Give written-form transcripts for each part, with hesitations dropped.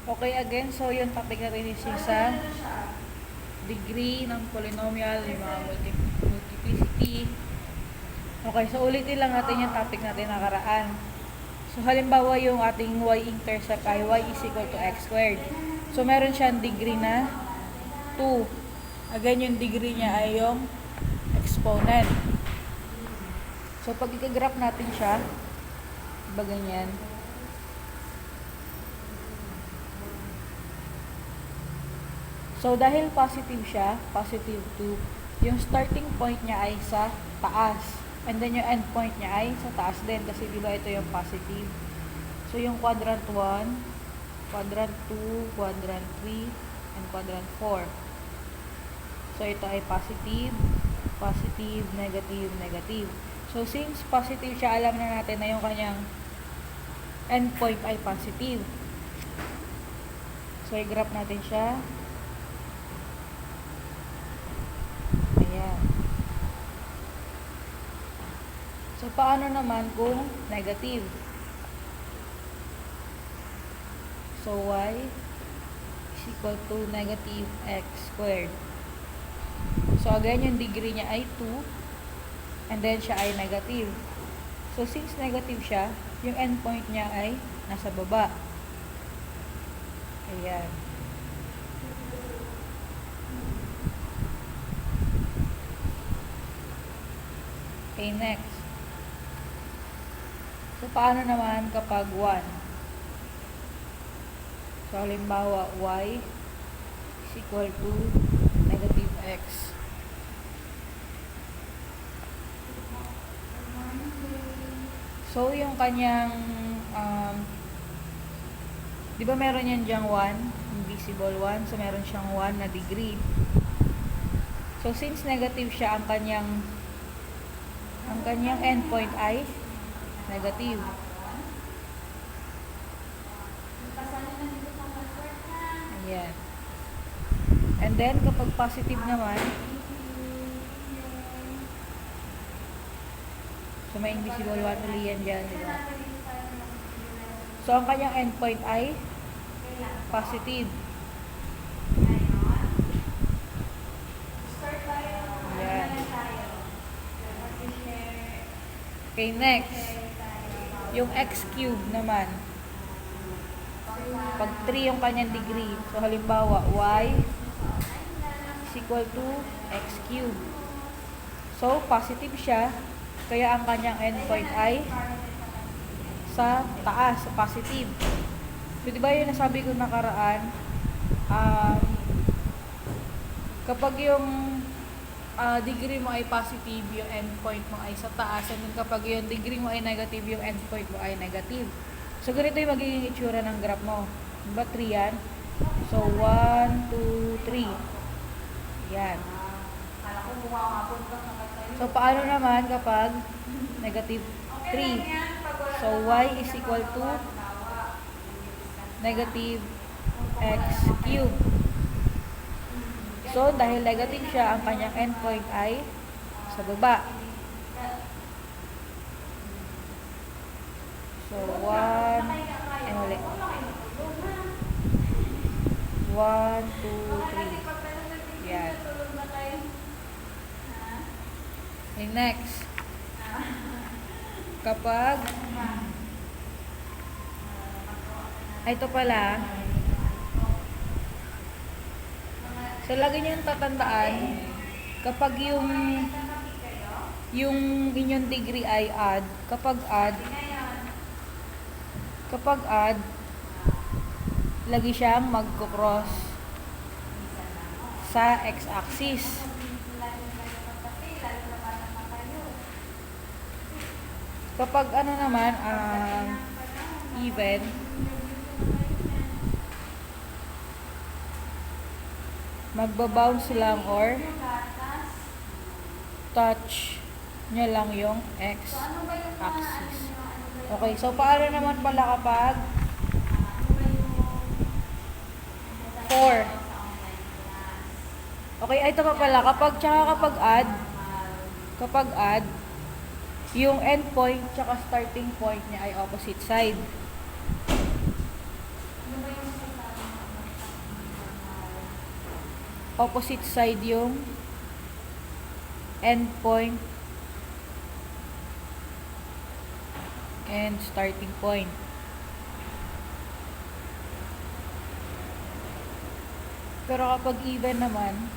Okay, again, so yung topic natin is yung sa degree ng polynomial, yung mga multiplicity. Okay, so ulitin lang natin yung topic natin nakaraan. So halimbawa yung ating y-intercept ay y is equal to x squared. So meron siyang degree na 2. Again, yung degree niya ay yung exponent. So pag ikagraph natin siya, ba ganyan? So, dahil positive siya, positive 2, yung starting point niya ay sa taas. And then, yung end point niya ay sa taas din. Kasi, di ba, ito yung positive. So, yung quadrant 1, quadrant 2, quadrant 3, and quadrant 4. So, ito ay positive, positive, negative, negative. So, since positive siya, alam na natin na yung kanyang end point ay positive. So, i-graph natin siya. Ayan. So, paano naman kung negative? So, y is equal to negative x squared. So, again, yung degree niya ay 2. And then, siya ay negative. So, since negative siya, yung end point niya ay nasa baba. Ayan. Okay, next. So, paano naman kapag 1? So, halimbawa, y is equal to negative x. So, yung kanyang, di ba meron yan dyang 1, invisible 1, so meron siyang 1 na degree. So, since negative siya, ang kanyang endpoint ay negative. Ayan. And then, kapag positive naman, so may invisible 1 uli yan dyan, diba? So, ang kanyang endpoint ay positive. Ayan. Okay, next. Yung x cube naman. Pag 3 yung kanyang degree. So, halimbawa, y is equal to x cube. So, positive siya. Kaya ang kanyang endpoint ay sa taas, sa positive. So, diba yung nasabi ko nakaraan, kapag yung degree mo ay positive, yung endpoint mo ay sa taas, and then kapag yung degree mo ay negative, yung endpoint mo ay negative. So, ganito yung magiging itsura ng graph mo. Diba 3 yan? So, 1, 2, 3. Yan. So, paano naman kapag negative 3? So, y is equal to negative x cube. So, dahil negative siya, ang kanyang endpoint ay sa baba. So, 1, 1, 2, 3. Yan. Okay, next. Kapag ito pala, so lagi nyo yung tatandaan, kapag yung inyong degree ay odd, kapag odd, lagi siyang magko-cross sa x-axis. Kapag ano naman, even, magbabounce lang or touch nyo lang yung x-axis. Okay, so paano naman pala kapag 4? Okay, ito pa pala, kapag add, yung endpoint tsaka starting point niya ay opposite side. opposite side yung endpoint and starting point. Pero kapag even naman,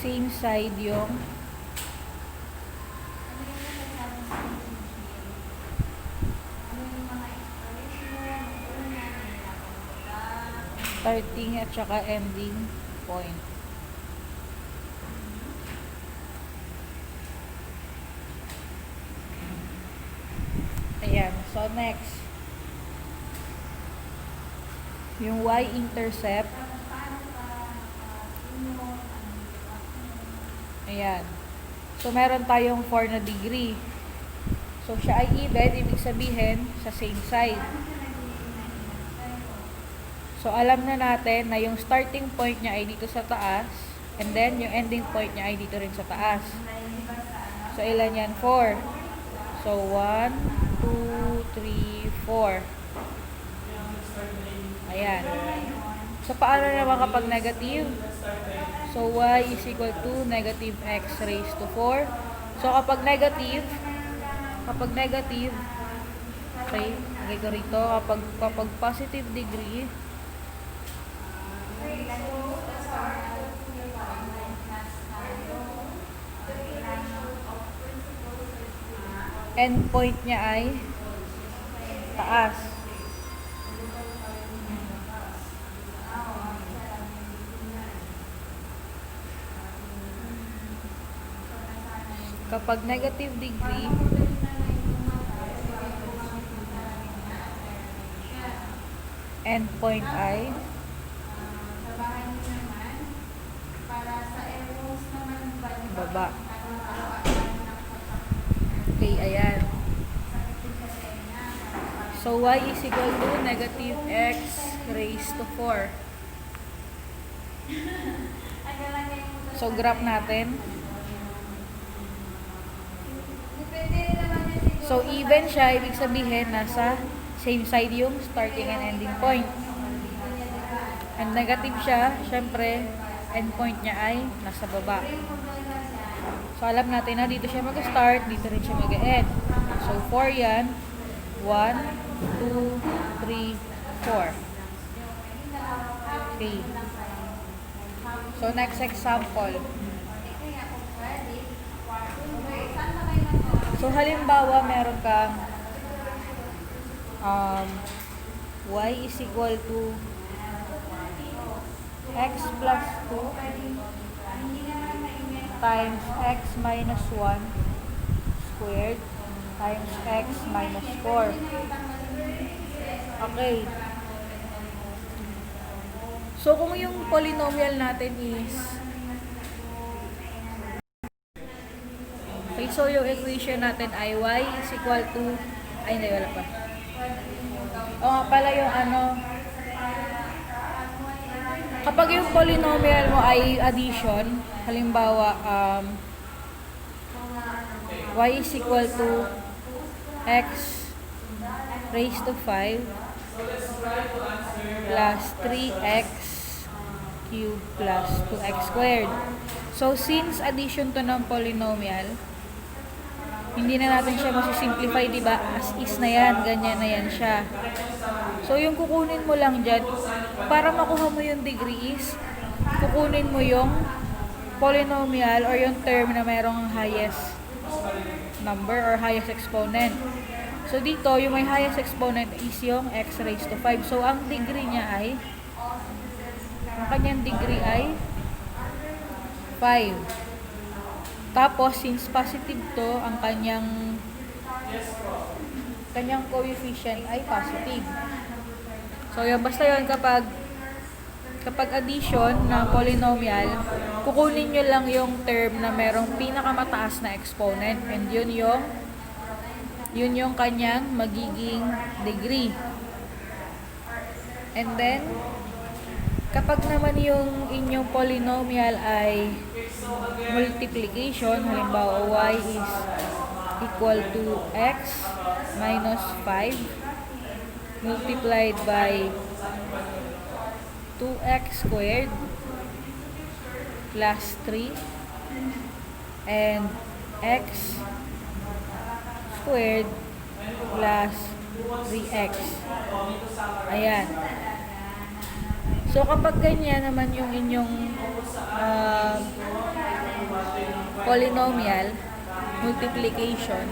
same side yung starting at saka ending point. Ayan. So, next. Yung y-intercept. Ayan. So, meron tayong 4 na degree. So, siya ay even, ibig sabihin, sa same side. So, alam na natin na yung starting point niya ay dito sa taas, and then, yung ending point niya ay dito rin sa taas. So, ilan yan? 4. So, 1, 2, 3, 4. Ayan. So, paano naman kapag negative? So, y is equal to negative x raised to 4. So, kapag negative, okay, lagay ko rito, kapag positive degree, endpoint niya ay taas. Kapag negative degree, endpoint ay baba. Okay, ayan. So, y is equal to negative x raised to 4. So, graph natin. So, even siya, ibig sabihin, nasa same side yung starting and ending point. And negative siya, syempre, endpoint niya ay nasa baba. So, alam natin na dito siya mag-start, dito rin siya mag-end. So, 4 yan. 1, 2, 3, 4. Okay. So, next example. So, halimbawa, meron kang y is equal to x plus 2 times x minus 1 squared times x minus 4. Okay. So, kung yung polynomial natin is okay, so yung equation natin ay y is equal to ay, hindi, wala pa. O nga pala yung kapag yung polynomial mo ay addition, halimbawa, y is equal to x raised to 5 plus 3x cubed plus 2x squared. So, since addition to ng polynomial, hindi na natin siya masisimplify, diba? As is na yan, ganyan na yan siya. So, yung kukunin mo lang dyan, para makuha mo yung degrees, kukunin mo yung polynomial or yung term na mayroong highest number or highest exponent. So, dito, yung may highest exponent is yung x raised to 5. So, ang degree niya ay, ang kanyang degree ay 5. Tapos, since positive to, ang kanyang coefficient ay positive. So, yun, basta yun, kapag addition na polynomial, kukunin nyo lang yung term na merong pinakamataas na exponent, and yun yung kanyang magiging degree. And then, kapag naman yung inyong polynomial ay multiplication, halimbawa y is equal to x minus 5 multiplied by 2x squared plus 3 and x squared plus 3x. Ayan. So, kapag ganyan naman yung inyong polynomial multiplication,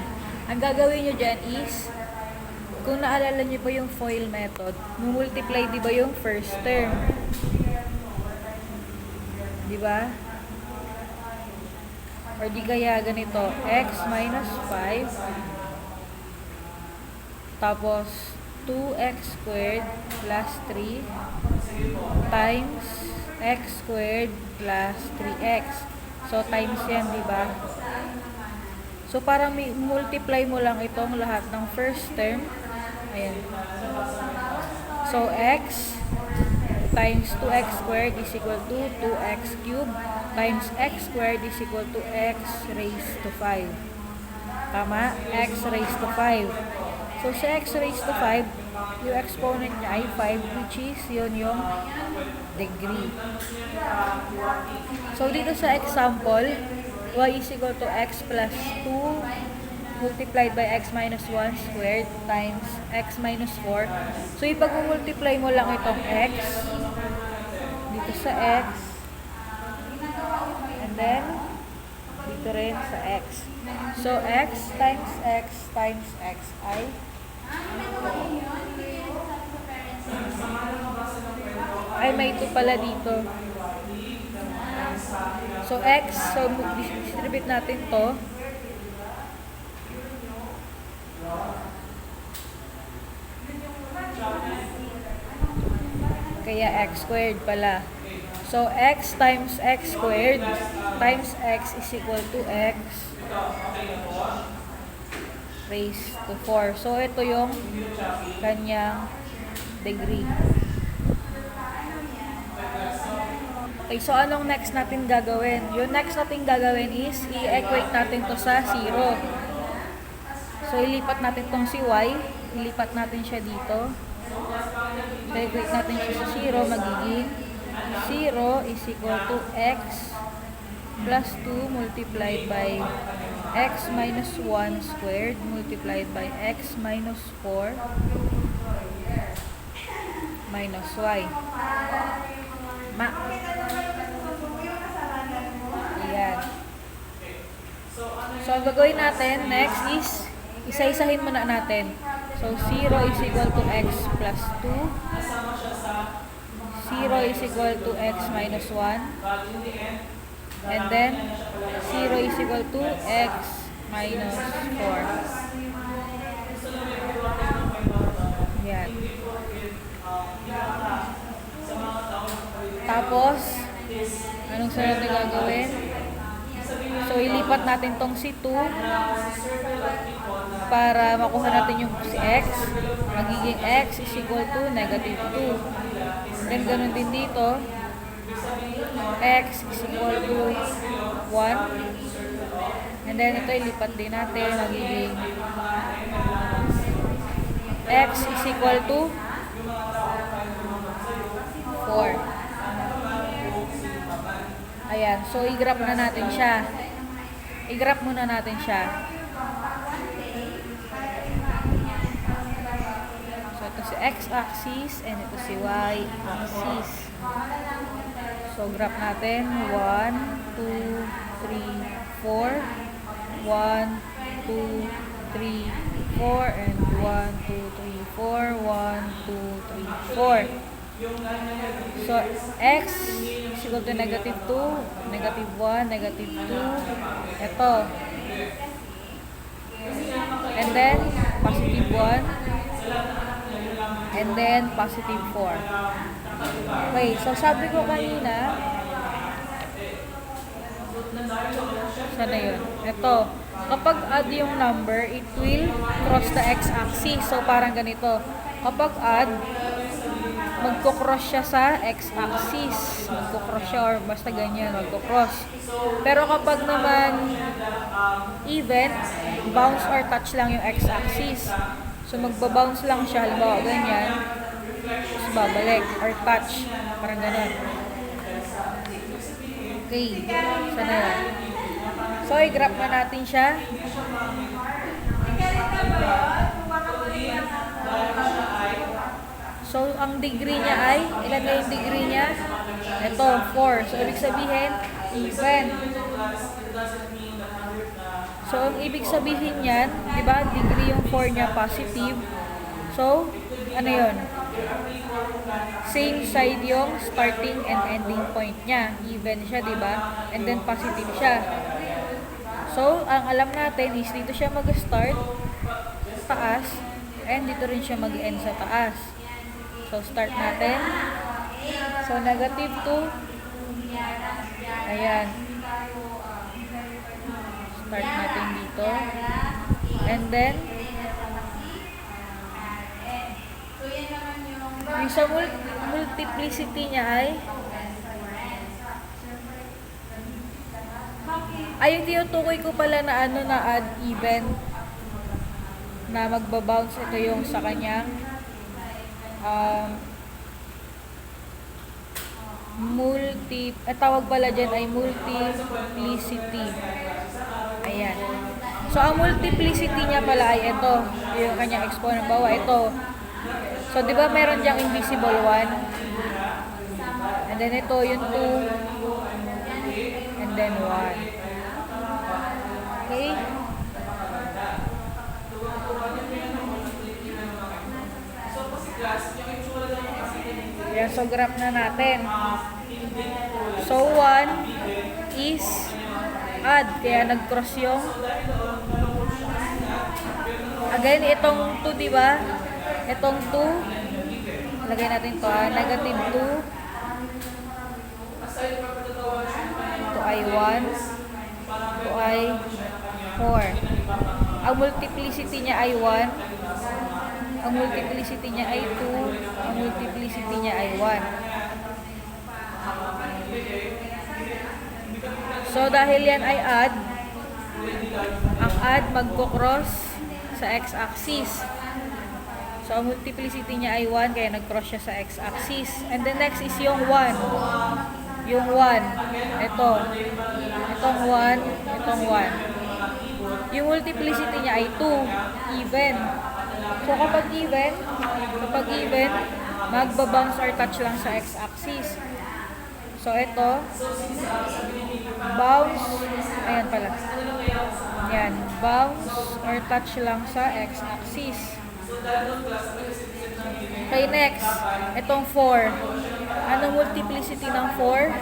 ang gagawin nyo dyan is, kung naalala nyo ba yung FOIL method, multiply di ba yung first term? Di ba? Or di kaya ganito, x minus 5 tapos 2x squared plus 3 times x squared plus 3x. So, times yan, di ba? So, para multiply mo lang itong lahat ng first term. Ayan. So, x times 2x squared is equal to 2x cubed times x squared is equal to x raised to 5. Tama? X raised to 5. So, sa x raised to 5, yung exponent niya ay 5, which is yun yung degree. So, dito sa example, y is equal to x plus 2 multiplied by x minus 1 squared times x minus 4. So, ipag-multiply mo lang itong x dito sa x and then dito rin sa x. So, x times x times x ay may 2 pala dito. So, x, so distribute natin to. Kaya x squared pala. So, x times x squared times x is equal to x raised to 4. So, ito yung kanyang degree. Okay, so anong next natin gagawin? Yung next natin gagawin is i-equate natin to sa 0. So, ilipat natin tong si y. Ilipat natin siya dito. I-equate natin siya sa 0. Magiging 0 is equal to x plus 2 multiplied by x minus 1 squared multiplied by x minus 4 minus y. Ayan. So, ang gagawin natin next is isa-isahin muna natin. So, 0 is equal to x plus 2. 0 is equal to x minus 1. And then, 0 is equal to x minus 4. Yan. Tapos, anong sunod na gagawin? So, ilipat natin tong si 2 para makuha natin yung si x. Magiging x is equal to negative 2. Then, ganun din dito. X is equal to 1. And then, ito ilipat din natin. Magiging x is equal to 4. Ayan. So, i-graph na natin siya. I-graph muna natin siya. So, ito si x-axis and ito si y-axis. So, graph natin. 1, 2, 3, 4. 1, 2, 3, 4. And 1, 2, 3, 4. 1, 2, 3, 4. So, x is equal to negative 2, negative 1, negative 2. Ito. And then, positive 1. And then, positive 4. Okay, so sabi ko kanina, sana yun? Ito. Kapag add yung number, it will cross the x-axis. So, parang ganito. Kapag add, magkocross siya sa x-axis. Magkocross siya or basta ganyan, magkocross. Pero kapag naman even, bounce or touch lang yung x-axis. So, magbabounce lang siya. Halimbawa, ganyan. babalik, or touch. Parang ganun. Okay. Sana yan. So, i-graph na natin siya. So, ang degree niya ay, ilan na yung degree niya? Ito, 4. So, ibig sabihin, even. So, ang ibig sabihin niyan, di ba, degree yung 4 niya, positive. So, ano yun? Same side yung starting and ending point niya. Even siya, di ba? And then, positive siya. So, ang alam natin is dito siya mag-start, taas, and dito rin siya mag-end sa taas. So, start natin. So, negative 2. Ayan. Start natin dito. And then, yung sa multiplicity niya ay yung tinutukoy ko pala na ano na add even na magbabounce. Ito yung sa kanyang tawag pala dyan ay multiplicity. Ayan. So, ang multiplicity niya pala ay ito. Yung kanyang exponent. Bawa, ito. So, di ba meron diyang invisible 1? And then ito, yung 2. And then 1. Okay? Yan, so graph na natin. So, 1 is add. Kaya nag-cross yung again, itong 2, diba? Itong 2 lagay natin to, negative 2. Ito ay 1. Ito ay 4. Ang multiplicity niya ay 1. Ang multiplicity niya ay 2. Ang multiplicity niya ay 1. So, dahil yan ay add, ang add magko-cross sa x-axis. So, ang multiplicity niya ay 1, kaya nag-cross siya sa x-axis. And the next is yung 1. Yung 1. Ito. Itong 1. Itong 1. Yung multiplicity niya ay 2. Even. So, kapag even, magbabounce or touch lang sa x-axis. So, ito, bounce, ayan pala. Yan, bounce or touch lang sa x-axis. Okay, next, itong 4. Anong multiplicity ng 4?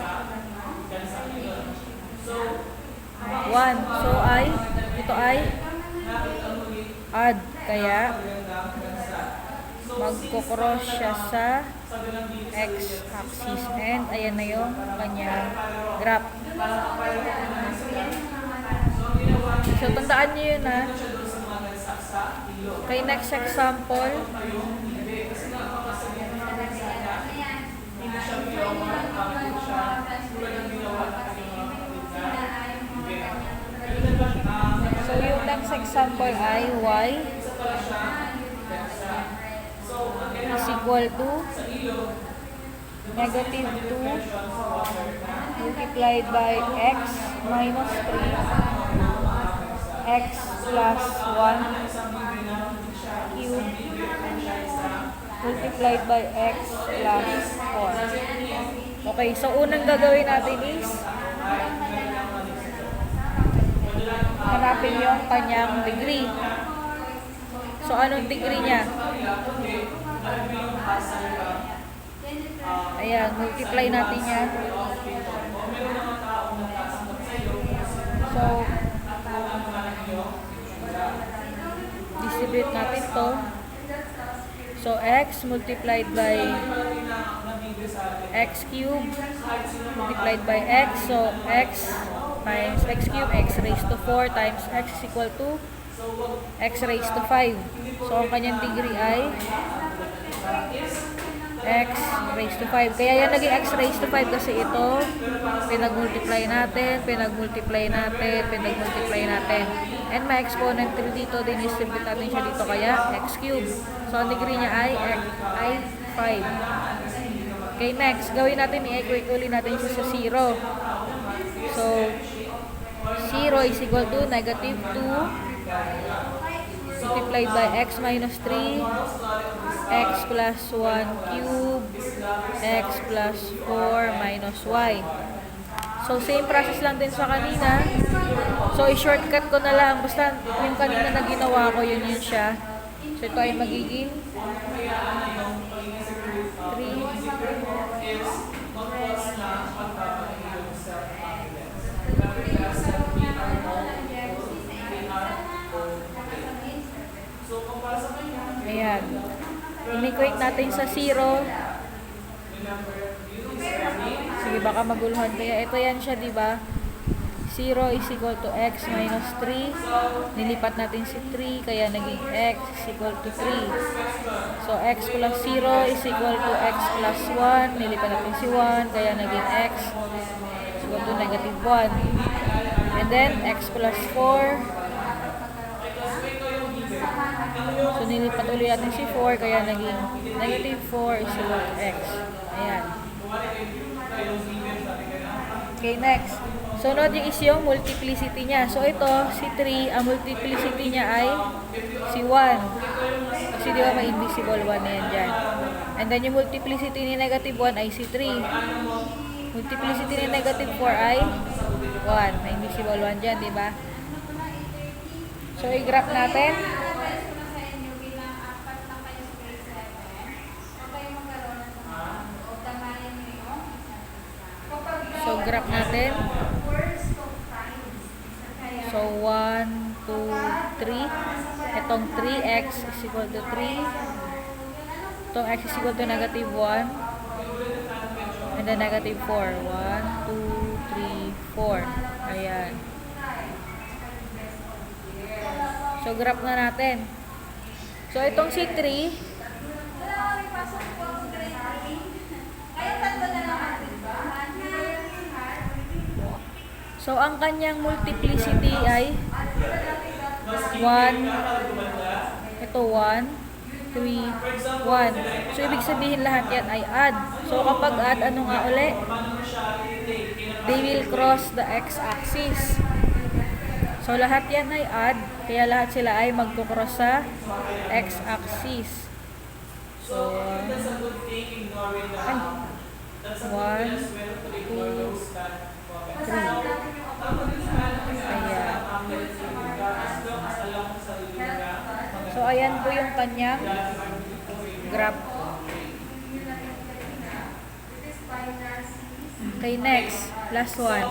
1. So, ito ay add. Kaya, magkocross siya sa x-axis. And, ayan na yung kanyang graph. So, tandaan nyo yun, ha. Okay, next example. So, yung next example ay y is equal to negative 2 multiplied by x minus 3 x plus 1 cube multiplied by x plus 4. Okay, so unang gagawin natin is hanapin yung kanyang degree. So, anong degree niya? Ayan, multiply natin yan. So, distribute natin to. So, x multiplied by x cube multiplied by x. So, x times x cube, x raised to 4 times x is equal to x raised to 5. So, ang kanyang degree ay x raised to 5. Kaya yan naging x raised to 5 kasi ito, pinag-multiply natin. And may exponent 3 dito, din distribute natin siya dito, kaya x cube. So, ang degree niya ay 5. Okay, next, gawin natin, i-equate ulit natin siya sa 0. So, 0 is equal to negative 2 multiplied by x minus 3, x plus 1 cube, x plus 4 minus y. So, same process lang din sa kanina. So, i-shortcut ko na lang. Basta, yung kanina na ginawa ko, yun siya. So, ito ay magiging 3. Ayan. In-equate natin sa 0. Sige, baka maguluhan kaya. Ito yan siya, di ba? 0 is equal to x minus 3. Nilipat natin si 3, kaya naging x is equal to 3. So, x plus 0 is equal to x plus 1. Nilipat natin si 1, kaya naging x is equal to negative 1. And then, x plus 4. So, nilipat ulit natin si 4, kaya naging negative 4 is equal to x. Ayan. Okay, next. So, note yung is yung multiplicity niya. So, ito, si 3, ang multiplicity niya ay si 1. Kasi di ba may invisible 1 na yan dyan. And then, yung multiplicity ni negative 1 ay si 3. Multiplicity ni negative 4 ay 1. May invisible 1 dyan, di ba? So, i-graph natin. So, graph natin. So, 1, 2, 3. Itong 3x is equal to 3. Itong x is equal to negative 1. And then negative 4. 1, 2, 3, 4. Ayan. So, graph na natin. So, itong si 3. So, ang kanyang multiplicity ay 1, ito 1, 3, 1. So, ibig sabihin lahat yan ay add. So, kapag add, ano nga uli? They will cross the x-axis. So, lahat yan ay add. Kaya lahat sila ay magkukross sa x-axis. So, 1, 2, 3. Ayan. So, ayan po yung kanyang graph. Okay, next. Last one.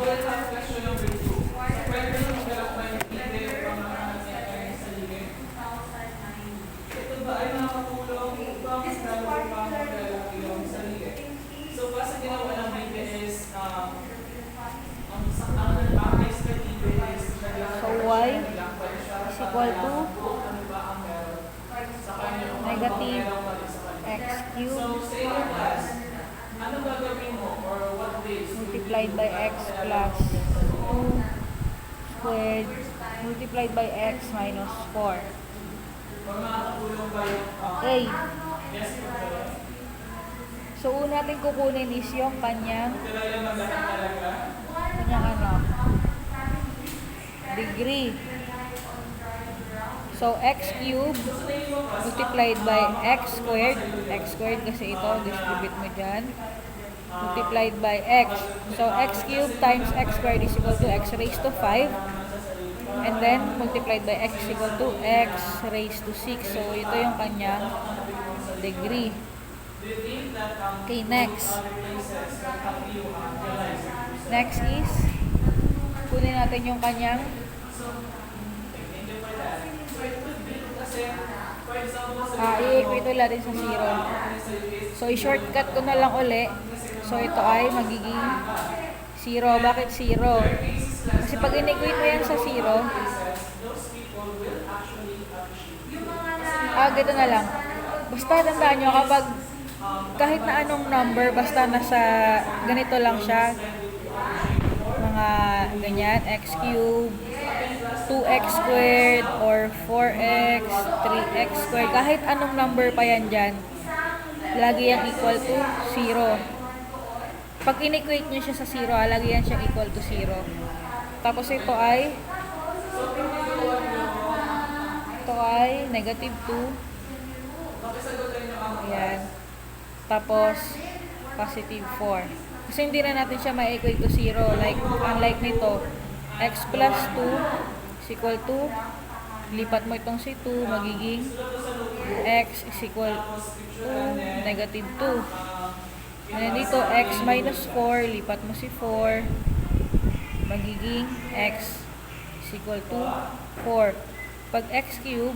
So, y is equal to negative x cubed multiplied by x plus 2 squared multiplied by x minus 4. Okay. So, una natin kukunin is yung kanyang ano, degree. So, x cubed multiplied by x squared kasi ito, distribute mo dyan, multiplied by x. So, x cubed times x squared is equal to x raised to 5. And then, multiplied by x is equal to x raised to 6. So, ito yung kanyang degree. Okay, next. Next is, kunin natin yung kanyang i-equate natin sa 0. So, i-shortcut ko na lang uli. So, ito ay magiging 0. Bakit 0? Kasi pag in-equate mo yan sa 0, gito na lang. Basta tandaan nyo, kapag kahit na anong number, basta nasa ganito lang siya, mga ganyan, x cubed, 2x squared, or 4x, 3x squared, kahit anong number pa yan dyan, lagi yang equal to 0. Pag inequate nyo siya sa 0, lagi yan siyang equal to 0. Tapos ito ay negative 2. Ayan. Tapos, positive 4. Kasi hindi na natin siya ma-equate to 0. Like, unlike nito, x plus 2 is equal to, lipat mo itong si 2, magiging x is equal to negative 2. And then dito, x minus 4, lipat mo si 4, magiging x is equal to 4. Pag x cube,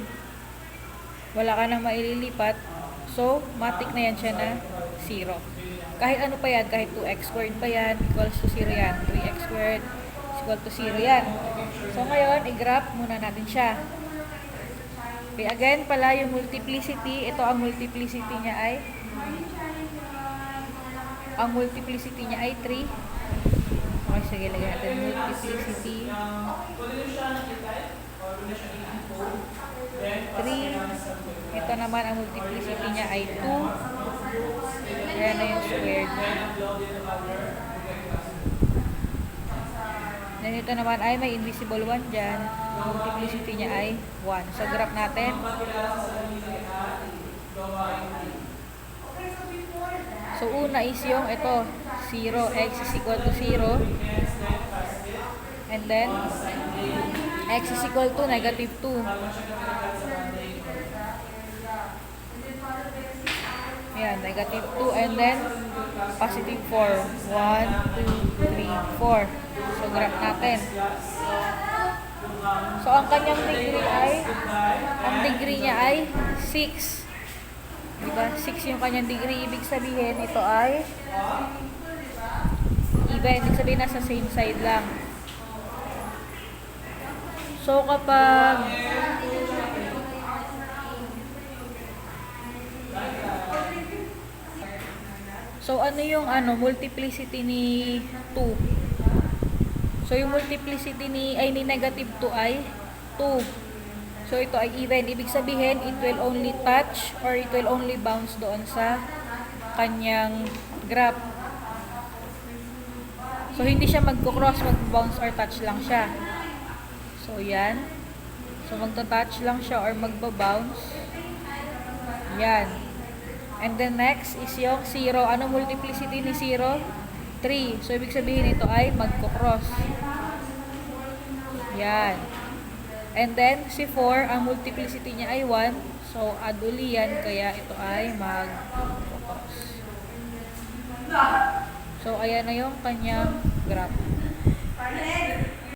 wala ka nang maililipat, so, matik na yan siya na 0. Kahit ano pa yan, kahit 2x squared pa yan, equals to 0 yan. 3x squared is equal to 0 yan. So, ngayon, i-graph muna natin siya. Okay, again pala, yung multiplicity, ito ang multiplicity niya ay 3. Okay, sige, lagyan natin multiplicity 3. Ito naman ang multiplicity niya ay 2. Ayan na yung squared. Then ito naman ay may invisible 1 dyan. Multiplicity niya ay 1. So, graph natin. So, una is yung ito, 0, x is equal to 0. And then, x is equal to negative 2. Ayan, negative 2. And then, positive 4. 1, 2, 3, 4. So, graph natin. So, ang kanyang degree niya ay 6. Diba? 6 yung kanyang degree. Ibig sabihin, ito ay even. Ibig sabihin, nasa same side lang. So, kapag ano yung multiplicity ni 2? So, yung multiplicity ni negative 2 ay 2. So, ito ay even. Ibig sabihin, it will only touch or it will only bounce doon sa kanyang graph. So, hindi siya magko-cross, mag-bounce or touch lang siya. So, yan. So, magto-touch lang siya or magbabounce. Yan. And then next is yung 0. Ano multiplicity ni 0? 3. So, ibig sabihin ito ay magko-cross. Yan. And then, si 4, ang multiplicity niya ay 1. So, add uli yan. Kaya ito ay mag-cross. So, ayan na yung kanyang graph.